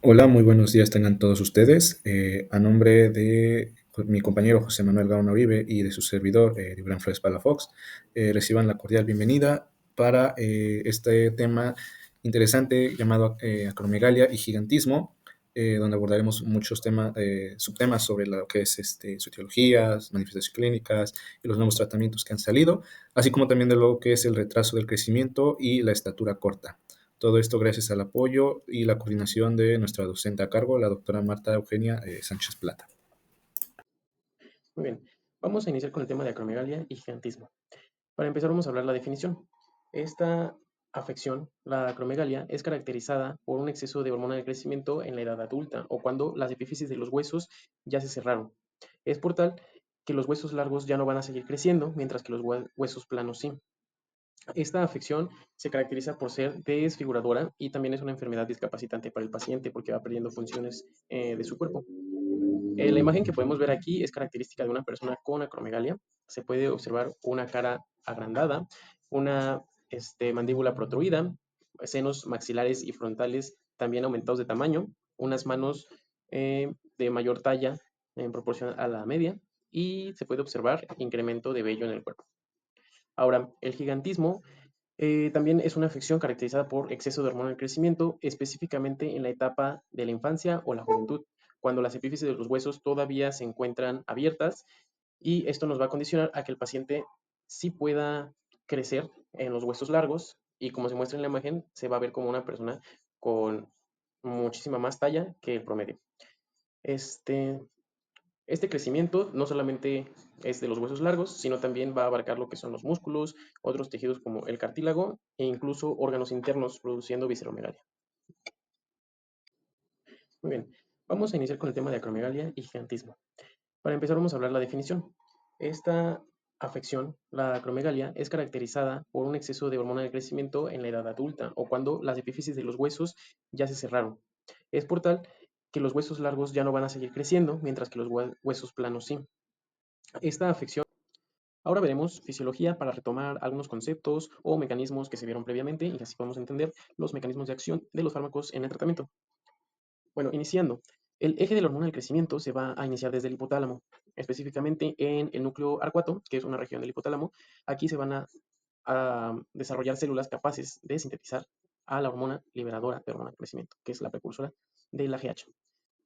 Hola, muy buenos días tengan todos ustedes. A nombre de mi compañero José Manuel Gaona Uribe y de su servidor, Gibran Flores Palafox, reciban la cordial bienvenida para este tema interesante llamado acromegalia y gigantismo, donde abordaremos muchos temas, subtemas sobre lo que es su etiología, manifestaciones clínicas y los nuevos tratamientos que han salido, así como también de lo que es el retraso del crecimiento y la estatura corta. Todo esto gracias al apoyo y la coordinación de nuestra docente a cargo, la doctora Marta Eugenia Sánchez Plata. Muy bien, vamos a iniciar con el tema de acromegalia y gigantismo. Para empezar vamos a hablar la definición. Esta afección, la acromegalia, es caracterizada por un exceso de hormona de crecimiento en la edad adulta o cuando las epífisis de los huesos ya se cerraron. Es por tal que los huesos largos ya no van a seguir creciendo, mientras que los huesos planos sí. Esta afección se caracteriza por ser desfiguradora y también es una enfermedad discapacitante para el paciente porque va perdiendo funciones de su cuerpo. La imagen que podemos ver aquí es característica de una persona con acromegalia. Se puede observar una cara agrandada, una mandíbula protruida, senos maxilares y frontales también aumentados de tamaño, unas manos de mayor talla en proporción a la media y se puede observar incremento de vello en el cuerpo. Ahora, el gigantismo también es una afección caracterizada por exceso de hormona del crecimiento, específicamente en la etapa de la infancia o la juventud, cuando las epífisis de los huesos todavía se encuentran abiertas y esto nos va a condicionar a que el paciente sí pueda crecer en los huesos largos y como se muestra en la imagen, se va a ver como una persona con muchísima más talla que el promedio. Este, este crecimiento no solamente es de los huesos largos, sino también va a abarcar lo que son los músculos, otros tejidos como el cartílago e incluso órganos internos produciendo visceromegalia. Muy bien, vamos a iniciar con el tema de acromegalia y gigantismo. Para empezar vamos a hablar la definición. Esta afección, la acromegalia, es caracterizada por un exceso de hormona de crecimiento en la edad adulta o cuando las epífisis de los huesos ya se cerraron. Es por tal que los huesos largos ya no van a seguir creciendo, mientras que los huesos planos sí. Esta afección. Ahora veremos fisiología para retomar algunos conceptos o mecanismos que se vieron previamente y así podemos entender los mecanismos de acción de los fármacos en el tratamiento. Bueno, iniciando. El eje de la hormona del crecimiento se va a iniciar desde el hipotálamo, específicamente en el núcleo arcuato, que es una región del hipotálamo. Aquí se van a desarrollar células capaces de sintetizar a la hormona liberadora de hormona del crecimiento, que es la precursora de la GH.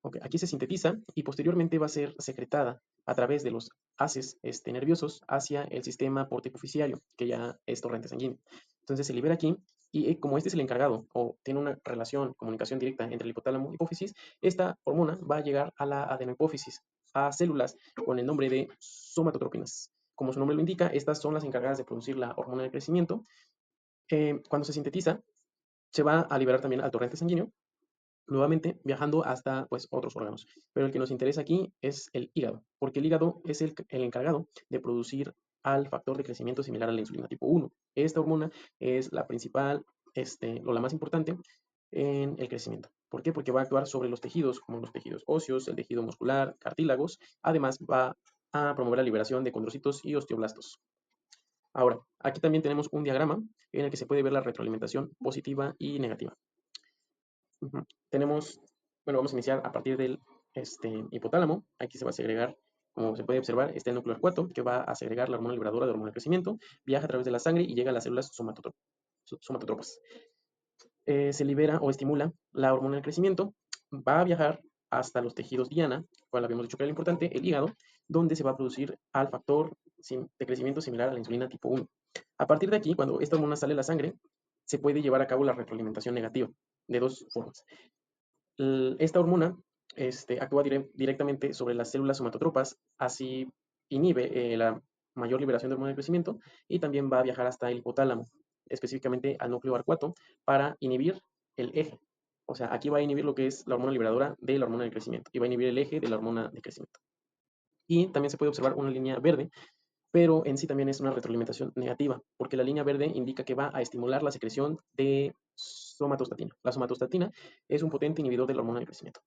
Okay, aquí se sintetiza y posteriormente va a ser secretada a través de los haces nerviosos hacia el sistema porticoficiario, que ya es torrente sanguíneo. Entonces se libera aquí y como este es el encargado o tiene una relación, comunicación directa entre el hipotálamo y hipófisis, esta hormona va a llegar a la adenohipófisis, a células con el nombre de somatotropinas. Como su nombre lo indica, estas son las encargadas de producir la hormona de crecimiento. Cuando se sintetiza, se va a liberar también al torrente sanguíneo nuevamente viajando hasta pues, otros órganos. Pero el que nos interesa aquí es el hígado, porque el hígado es el encargado de producir al factor de crecimiento similar a la insulina tipo 1. Esta hormona es la principal, o la más importante en el crecimiento. ¿Por qué? Porque va a actuar sobre los tejidos, como los tejidos óseos, el tejido muscular, cartílagos. Además, va a promover la liberación de condrocitos y osteoblastos. Ahora, aquí también tenemos un diagrama en el que se puede ver la retroalimentación positiva y negativa. Ujú. Tenemos, bueno, vamos a iniciar a partir del hipotálamo. Aquí se va a segregar, como se puede observar, está el núcleo arcuato, que va a segregar la hormona liberadora de hormona de crecimiento, viaja a través de la sangre y llega a las células somatotropas. Se libera o estimula la hormona del crecimiento, va a viajar hasta los tejidos diana, cual habíamos dicho que era importante, el hígado, donde se va a producir al factor de crecimiento similar a la insulina tipo 1. A partir de aquí, cuando esta hormona sale a la sangre, se puede llevar a cabo la retroalimentación negativa de dos formas. Esta hormona actúa directamente sobre las células somatotropas, así inhibe la mayor liberación de hormona de crecimiento y también va a viajar hasta el hipotálamo, específicamente al núcleo arcuato, para inhibir el eje. O sea, aquí va a inhibir lo que es la hormona liberadora de la hormona de crecimiento y va a inhibir el eje de la hormona de crecimiento. Y también se puede observar una línea verde, pero en sí también es una retroalimentación negativa, porque la línea verde indica que va a estimular la secreción de somatostatina. La somatostatina es un potente inhibidor de la hormona de crecimiento.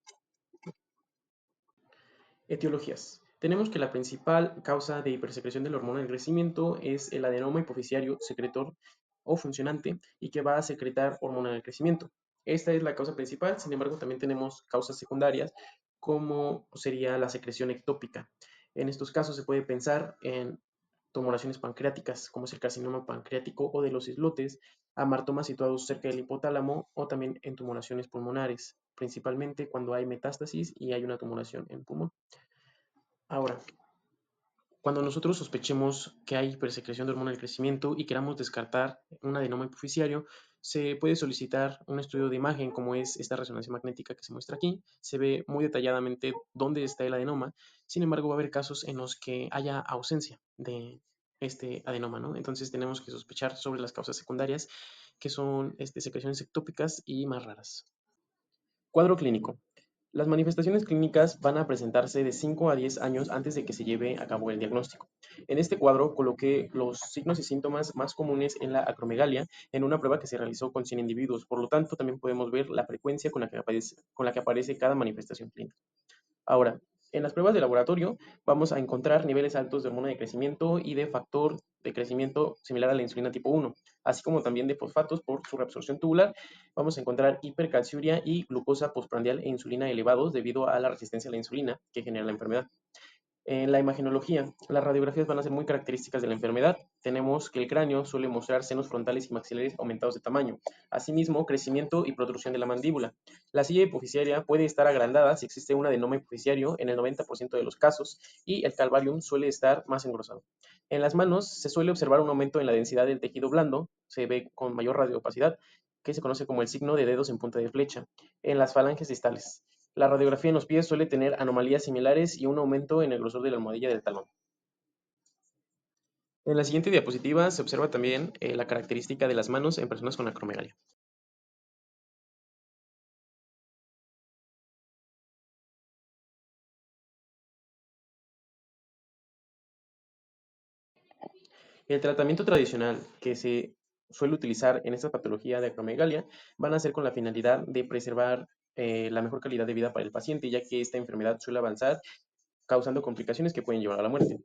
Etiologías. Tenemos que la principal causa de hipersecreción de la hormona del crecimiento es el adenoma hipofisiario secretor o funcionante y que va a secretar hormona del crecimiento. Esta es la causa principal, sin embargo, también tenemos causas secundarias, como sería la secreción ectópica. En estos casos se puede pensar en tumoraciones pancreáticas, como es el carcinoma pancreático o de los islotes, amartomas situados cerca del hipotálamo o también en tumoraciones pulmonares, principalmente cuando hay metástasis y hay una tumoración en pulmón. Ahora, cuando nosotros sospechemos que hay hipersecreción de hormona del crecimiento y queramos descartar un adenoma hipoficiario, se puede solicitar un estudio de imagen, como es esta resonancia magnética que se muestra aquí. Se ve muy detalladamente dónde está el adenoma. Sin embargo, va a haber casos en los que haya ausencia de este adenoma, ¿no? Entonces tenemos que sospechar sobre las causas secundarias, que son secreciones ectópicas y más raras. Cuadro clínico. Las manifestaciones clínicas van a presentarse de 5 a 10 años antes de que se lleve a cabo el diagnóstico. En este cuadro coloqué los signos y síntomas más comunes en la acromegalia en una prueba que se realizó con 100 individuos. Por lo tanto, también podemos ver la frecuencia con la que aparece cada manifestación clínica. Ahora, en las pruebas de laboratorio vamos a encontrar niveles altos de hormona de crecimiento y de factor de crecimiento similar a la insulina tipo 1, así como también de fosfatos por su reabsorción tubular. Vamos a encontrar hipercalciuria y glucosa postprandial e insulina elevados debido a la resistencia a la insulina que genera la enfermedad. En la imagenología, las radiografías van a ser muy características de la enfermedad. Tenemos que el cráneo suele mostrar senos frontales y maxilares aumentados de tamaño. Asimismo, crecimiento y protrusión de la mandíbula. La silla hipoficiaria puede estar agrandada si existe un adenoma hipoficiario en el 90% de los casos y el calvarium suele estar más engrosado. En las manos se suele observar un aumento en la densidad del tejido blando, se ve con mayor radioopacidad, que se conoce como el signo de dedos en punta de flecha, en las falanges distales. La radiografía en los pies suele tener anomalías similares y un aumento en el grosor de la almohadilla del talón. En la siguiente diapositiva se observa también la característica de las manos en personas con acromegalia. El tratamiento tradicional que se suele utilizar en esta patología de acromegalia van a ser con la finalidad de preservar la mejor calidad de vida para el paciente, ya que esta enfermedad suele avanzar causando complicaciones que pueden llevar a la muerte.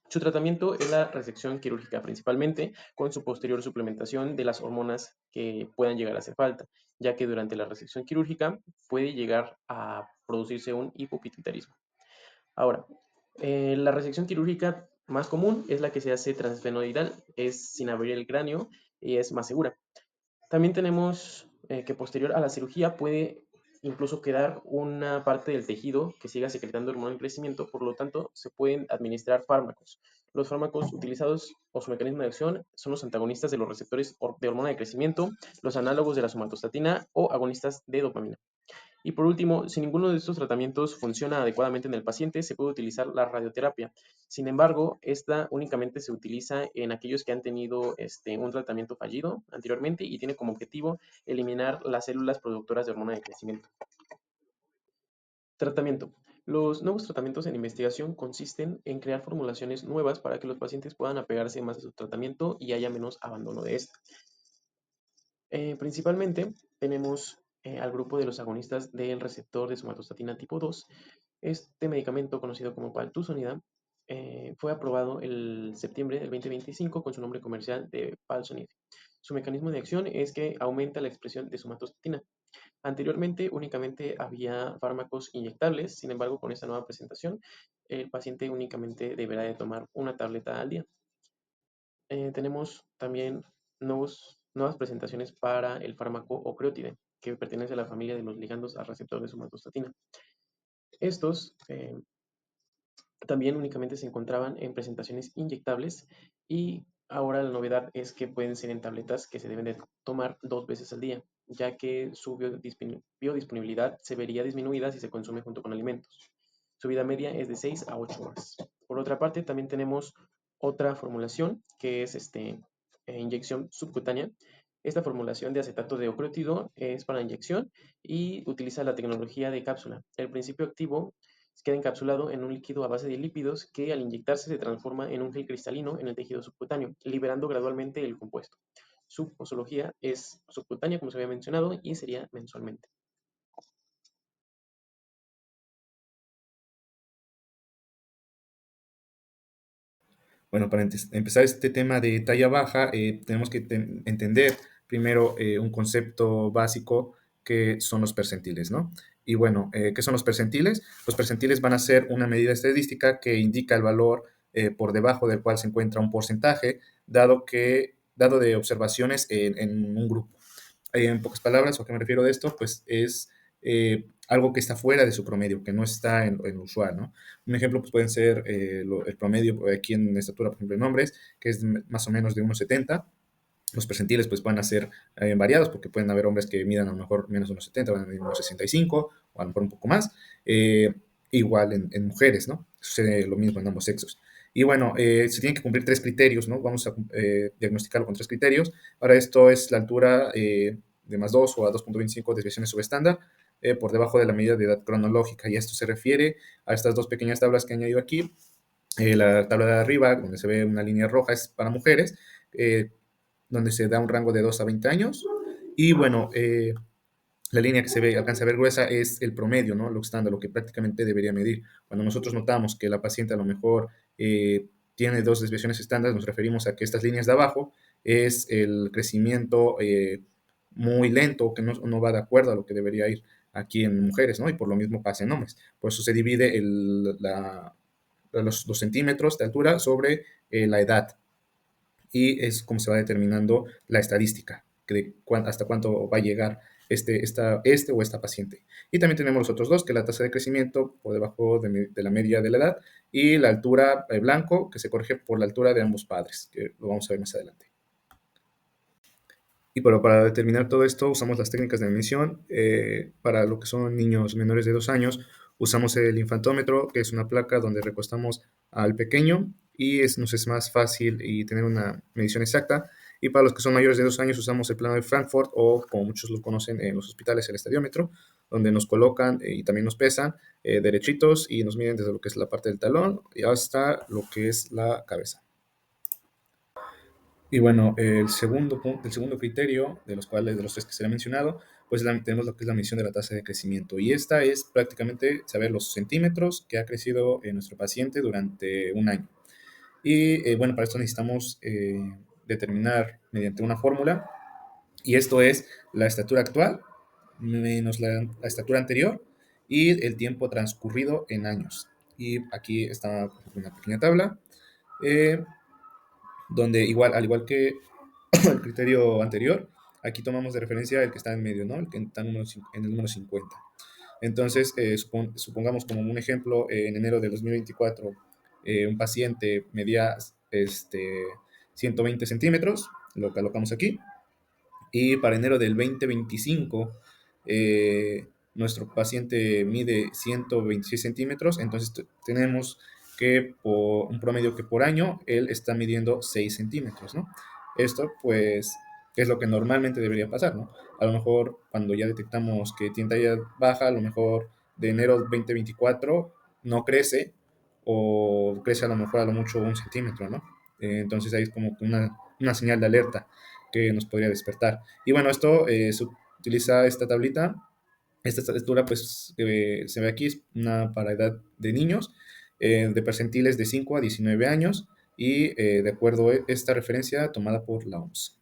Su tratamiento es la resección quirúrgica principalmente, con su posterior suplementación de las hormonas que puedan llegar a hacer falta, ya que durante la resección quirúrgica puede llegar a producirse un hipopituitarismo. Ahora, la resección quirúrgica más común es la que se hace transfenoidal, es sin abrir el cráneo y es más segura. También tenemos que posterior a la cirugía puede incluso quedar una parte del tejido que siga secretando hormona del crecimiento, por lo tanto se pueden administrar fármacos. Los fármacos utilizados o su mecanismo de acción son los antagonistas de los receptores de hormona de crecimiento, los análogos de la somatostatina o agonistas de dopamina. Y por último, si ninguno de estos tratamientos funciona adecuadamente en el paciente, se puede utilizar la radioterapia. Sin embargo, esta únicamente se utiliza en aquellos que han tenido un tratamiento fallido anteriormente y tiene como objetivo eliminar las células productoras de hormona de crecimiento. Tratamiento. Los nuevos tratamientos en investigación consisten en crear formulaciones nuevas para que los pacientes puedan apegarse más a su tratamiento y haya menos abandono de este. Principalmente tenemos al grupo de los agonistas del receptor de somatostatina tipo 2. Este medicamento, conocido como paltusonida, fue aprobado el septiembre del 2025 con su nombre comercial de Palsonid. Su mecanismo de acción es que aumenta la expresión de somatostatina. Anteriormente únicamente había fármacos inyectables, sin embargo con esta nueva presentación el paciente únicamente deberá de tomar una tableta al día. Tenemos también nuevas presentaciones para el fármaco ocreotide, que pertenece a la familia de los ligandos al receptor de somatostatina. Estos también únicamente se encontraban en presentaciones inyectables y ahora la novedad es que pueden ser en tabletas que se deben de tomar 2 veces al día, ya que su biodisponibilidad se vería disminuida si se consume junto con alimentos. Su vida media es de 6 a 8 horas. Por otra parte, también tenemos otra formulación que es inyección subcutánea. Esta formulación de acetato de ocreotido es para inyección y utiliza la tecnología de cápsula. El principio activo queda encapsulado en un líquido a base de lípidos que al inyectarse se transforma en un gel cristalino en el tejido subcutáneo, liberando gradualmente el compuesto. Su posología es subcutánea, como se había mencionado, y sería mensualmente. Bueno, para empezar este tema de talla baja, tenemos que entender primero un concepto básico que son los percentiles, ¿no? Y bueno, ¿qué son los percentiles? Los percentiles van a ser una medida estadística que indica el valor por debajo del cual se encuentra un porcentaje, dado de observaciones en un grupo. En pocas palabras, ¿a qué me refiero de esto? Pues es algo que está fuera de su promedio, que no está en lo usual, ¿no? Un ejemplo pues pueden ser el promedio aquí en estatura, por ejemplo, en hombres, que es más o menos de 1,70. Los percentiles pues van a ser variados porque pueden haber hombres que midan a lo mejor menos de 1,70, van a medir 1,65 o a lo mejor un poco más. Eh, igual en mujeres, ¿no? Sucede lo mismo en ambos sexos. Y bueno, se tienen que cumplir tres criterios, ¿no? Vamos a diagnosticarlo con tres criterios. Para esto es la altura de más 2 o a 2,25 desviaciones subestándar por debajo de la medida de edad cronológica. Y esto se refiere a estas dos pequeñas tablas que he añadido aquí. La tabla de arriba, donde se ve una línea roja, es para mujeres, donde se da un rango de 2 a 20 años. Y bueno, la línea que se ve, alcanza a ver gruesa es el promedio, ¿no? Lo estándar, lo que prácticamente debería medir. Cuando nosotros notamos que la paciente a lo mejor tiene dos desviaciones estándar, nos referimos a que estas líneas de abajo es el crecimiento muy lento, que no va de acuerdo a lo que debería ir aquí en mujeres, ¿no? Y por lo mismo pasa en hombres. Por eso se divide los centímetros de altura sobre la edad y es como se va determinando la estadística, de hasta cuánto va a llegar este o esta paciente. Y también tenemos los otros dos, que es la tasa de crecimiento por debajo de la media de la edad y la altura blanco, que se corrige por la altura de ambos padres, que lo vamos a ver más adelante. Y bueno, para determinar todo esto usamos las técnicas de medición. Para lo que son niños menores de 2 años, usamos el infantómetro, que es una placa donde recostamos al pequeño y nos es más fácil y tener una medición exacta. Y para los que son mayores de 2 años usamos el plano de Frankfurt o como muchos lo conocen en los hospitales, el estadiómetro, donde nos colocan y también nos pesan derechitos y nos miden desde lo que es la parte del talón y hasta lo que es la cabeza. Y bueno, el segundo criterio, de los cuales, de los tres que se han mencionado, pues tenemos lo que es la medición de la tasa de crecimiento. Y esta es prácticamente saber los centímetros que ha crecido nuestro paciente durante un año. Y bueno, para esto necesitamos determinar mediante una fórmula, y esto es la estatura actual menos la estatura anterior y el tiempo transcurrido en años. Y aquí está una pequeña tabla. Donde igual, al igual que el criterio anterior, aquí tomamos de referencia el que está en medio, ¿no? El que está en el número 50. Entonces, supongamos como un ejemplo, en enero de 2024, un paciente medía 120 centímetros, lo colocamos aquí, y para enero del 2025, nuestro paciente mide 126 centímetros, entonces tenemos que por un promedio que por año él está midiendo 6 centímetros, ¿no? Esto pues es lo que normalmente debería pasar, ¿no? A lo mejor cuando ya detectamos que tiene talla baja, a lo mejor de enero 2024 no crece o crece a lo mejor a lo mucho 1 centímetro, ¿no? Entonces ahí es como una señal de alerta que nos podría despertar. Y bueno, esto se utiliza esta tablita. Esta estatura, pues, se ve aquí, es una para edad de niños, de percentiles de 5 a 19 años, y de acuerdo a esta referencia tomada por la OMS.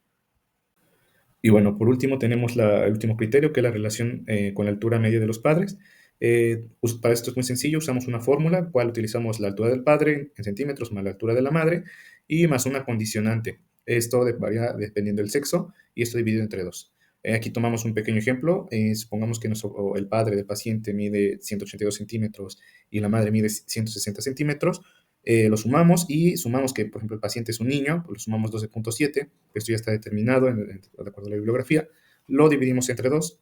Y bueno, por último tenemos el último criterio, que es la relación con la altura media de los padres. Para esto es muy sencillo, usamos una fórmula, cual utilizamos la altura del padre en centímetros más la altura de la madre y más una condicionante. Esto varía dependiendo del sexo y esto dividido entre dos. Aquí tomamos un pequeño ejemplo. Supongamos que el padre del paciente mide 182 centímetros y la madre mide 160 centímetros. Lo sumamos y sumamos que, por ejemplo, el paciente es un niño, pues lo sumamos 12,7, esto ya está determinado de acuerdo a la bibliografía, lo dividimos entre 2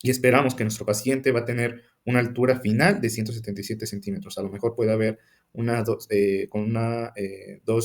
y esperamos que nuestro paciente va a tener una altura final de 177 centímetros. A lo mejor puede haber dos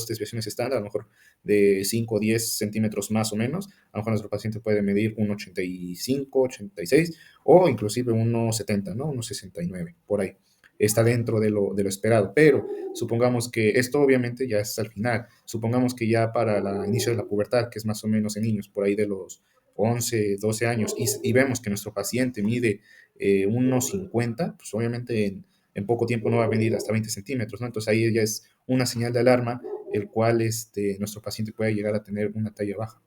desviaciones estándar, a lo mejor de 5 o 10 centímetros más o menos. A lo mejor nuestro paciente puede medir 1,85, 86 o inclusive 1,70, ¿no? 1,69, por ahí. Está dentro de lo esperado, pero supongamos que esto obviamente ya es al final. Supongamos que ya para el inicio de la pubertad, que es más o menos en niños, por ahí de los 11, 12 años, y vemos que nuestro paciente mide 1,50, pues obviamente en poco tiempo no va a medir hasta 20 centímetros, ¿no? Entonces ahí ya es una señal de alarma, el cual nuestro paciente puede llegar a tener una talla baja.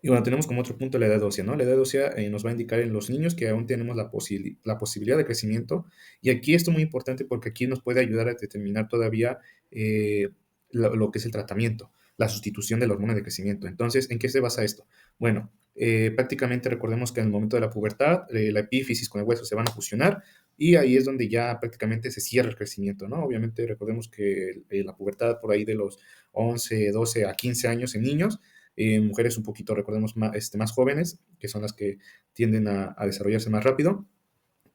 Y bueno, tenemos como otro punto la edad ósea, ¿no? La edad ósea nos va a indicar en los niños que aún tenemos la posibilidad de crecimiento. Y aquí esto es muy importante porque aquí nos puede ayudar a determinar todavía eh, lo que es el tratamiento, la sustitución de la hormona de crecimiento. Entonces, ¿en qué se basa esto? Bueno, prácticamente recordemos que en el momento de la pubertad, la epífisis con el hueso se van a fusionar y ahí es donde ya prácticamente se cierra el crecimiento, ¿no? Obviamente recordemos que la pubertad por ahí de los 11, 12 a 15 años en niños, mujeres un poquito, recordemos, más jóvenes, que son las que tienden a desarrollarse más rápido,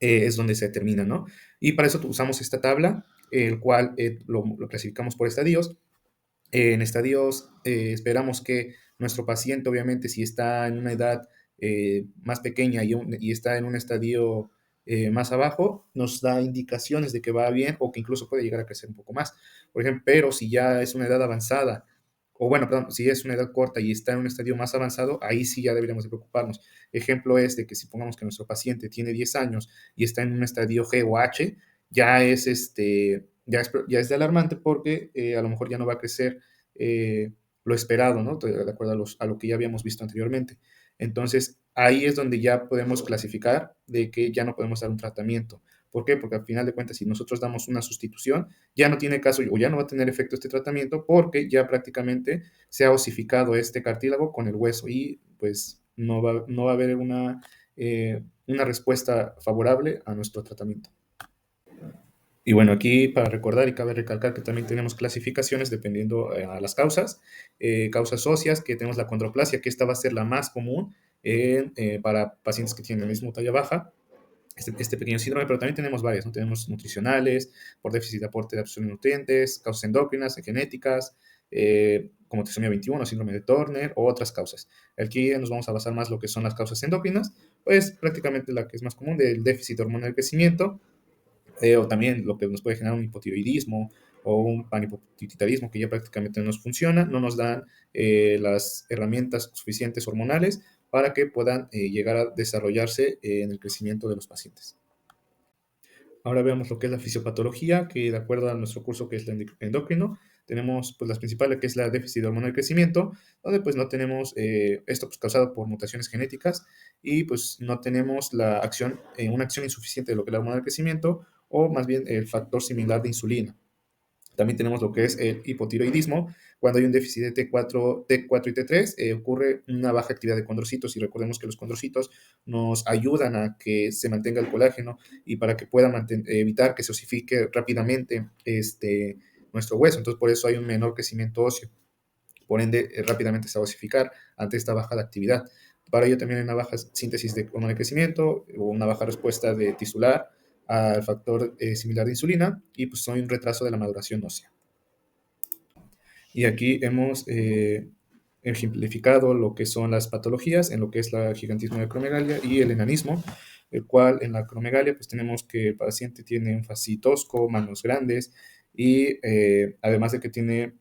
es donde se termina, ¿no? Y para eso usamos esta tabla, el cual lo clasificamos por estadios. En estadios, esperamos que nuestro paciente, obviamente, si está en una edad más pequeña y está en un estadio más abajo, nos da indicaciones de que va bien o que incluso puede llegar a crecer un poco más. Por ejemplo, pero si ya es una edad avanzada, o bueno, perdón, si es una edad corta y está en un estadio más avanzado, ahí sí ya deberíamos de preocuparnos. Ejemplo es de que si pongamos que nuestro paciente tiene 10 años y está en un estadio G o H, ya es de alarmante porque a lo mejor ya no va a crecer lo esperado, ¿no? De acuerdo a lo que ya habíamos visto anteriormente. Entonces, ahí es donde ya podemos clasificar de que ya no podemos dar un tratamiento. ¿Por qué? Porque al final de cuentas, si nosotros damos una sustitución, ya no tiene caso o ya no va a tener efecto este tratamiento porque ya prácticamente se ha osificado este cartílago con el hueso y pues no va a haber una respuesta favorable a nuestro tratamiento. Y bueno, aquí para recordar y cabe recalcar que también tenemos clasificaciones dependiendo a las causas. Causas óseas, que tenemos la condroplasia, que esta va a ser la más común para pacientes que tienen el mismo talla baja, este pequeño síndrome, pero también tenemos varias, ¿no? Tenemos nutricionales, por déficit de aporte de absorción de nutrientes, causas endócrinas, genéticas, como trisomía 21, síndrome de Turner, o otras causas. Aquí nos vamos a basar más lo que son las causas endócrinas, pues prácticamente la que es más común del déficit hormonal de crecimiento, o también lo que nos puede generar un hipotiroidismo o un panhipotiroidismo que ya prácticamente no nos funciona, no nos dan las herramientas suficientes hormonales para que puedan llegar a desarrollarse en el crecimiento de los pacientes. Ahora veamos lo que es la fisiopatología, que de acuerdo a nuestro curso que es el endocrino, tenemos pues las principales, que es la déficit de hormona de crecimiento, donde pues no tenemos esto pues causado por mutaciones genéticas y pues no tenemos una acción insuficiente de lo que es la hormona de crecimiento o más bien el factor similar de insulina. También tenemos lo que es el hipotiroidismo. Cuando hay un déficit de T4 y T3, ocurre una baja actividad de condrocitos y recordemos que los condrocitos nos ayudan a que se mantenga el colágeno y para que pueda evitar que se osifique rápidamente nuestro hueso. Entonces, por eso hay un menor crecimiento óseo. Por ende, rápidamente se va a osificar ante esta baja de actividad. Para ello también hay una baja síntesis de hormona de crecimiento o una baja respuesta de tisular al factor similar de insulina y pues hay un retraso de la maduración ósea. Y aquí hemos ejemplificado lo que son las patologías en lo que es la gigantismo de acromegalia y el enanismo, el cual en la acromegalia pues tenemos que el paciente tiene énfasis tosco, manos grandes y además de que tiene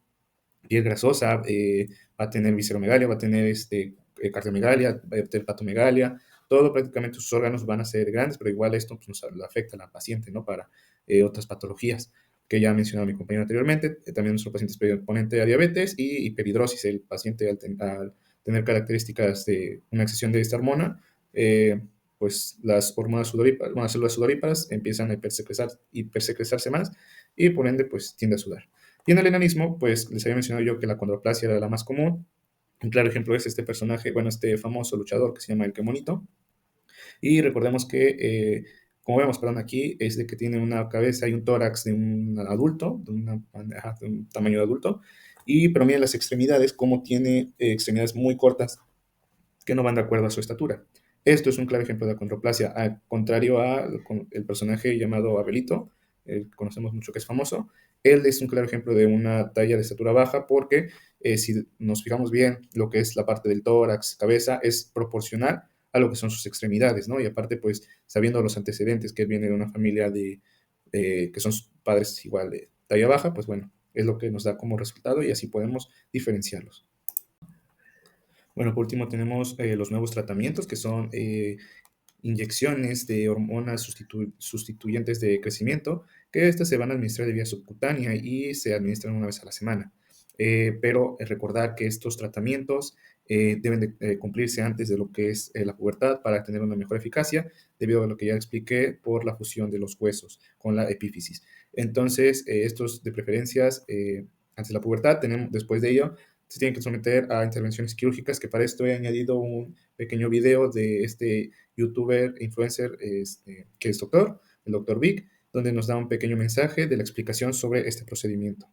piel grasosa, va a tener visceromegalia, va a tener cardiomegalia, va a tener patomegalia, todo prácticamente sus órganos van a ser grandes, pero igual esto pues, nos afecta a la paciente, ¿no? Para otras patologías que ya ha mencionado mi compañero anteriormente. También nuestro paciente es predisponente a diabetes y hiperhidrosis. El paciente al tener características de una excesión de esta hormona, pues las hormonas sudoríparas, las células sudoríparas empiezan a hipersecretarse más y por ende pues tiende a sudar. Y en el enanismo, pues les había mencionado yo que la condroplasia era la más común. Un claro ejemplo es este personaje, bueno, este famoso luchador que se llama el Kemonito. Y recordemos que, como vemos, perdón, aquí es de que tiene una cabeza y un tórax de un adulto, de un tamaño de adulto, pero miren las extremidades, como tiene extremidades muy cortas que no van de acuerdo a su estatura. Esto es un claro ejemplo de acondroplasia, al contrario al personaje llamado Abelito, el que conocemos mucho que es famoso. Él es un claro ejemplo de una talla de estatura baja porque si nos fijamos bien, lo que es la parte del tórax, cabeza, es proporcional a lo que son sus extremidades, ¿no? Y aparte, pues, sabiendo los antecedentes, que él viene de una familia que son sus padres igual de talla baja, pues bueno, es lo que nos da como resultado y así podemos diferenciarlos. Bueno, por último tenemos los nuevos tratamientos que son inyecciones de hormonas sustituyentes de crecimiento, que estas se van a administrar de vía subcutánea y se administran una vez a la semana. pero recordar que estos tratamientos deben de cumplirse antes de lo que es la pubertad para tener una mejor eficacia, debido a lo que ya expliqué por la fusión de los huesos con la epífisis. Entonces, estos de preferencias antes de la pubertad, después de ello, se tienen que someter a intervenciones quirúrgicas, que para esto he añadido un pequeño video de este youtuber, influencer, que es doctor, el doctor Vic, donde nos da un pequeño mensaje de la explicación sobre este procedimiento.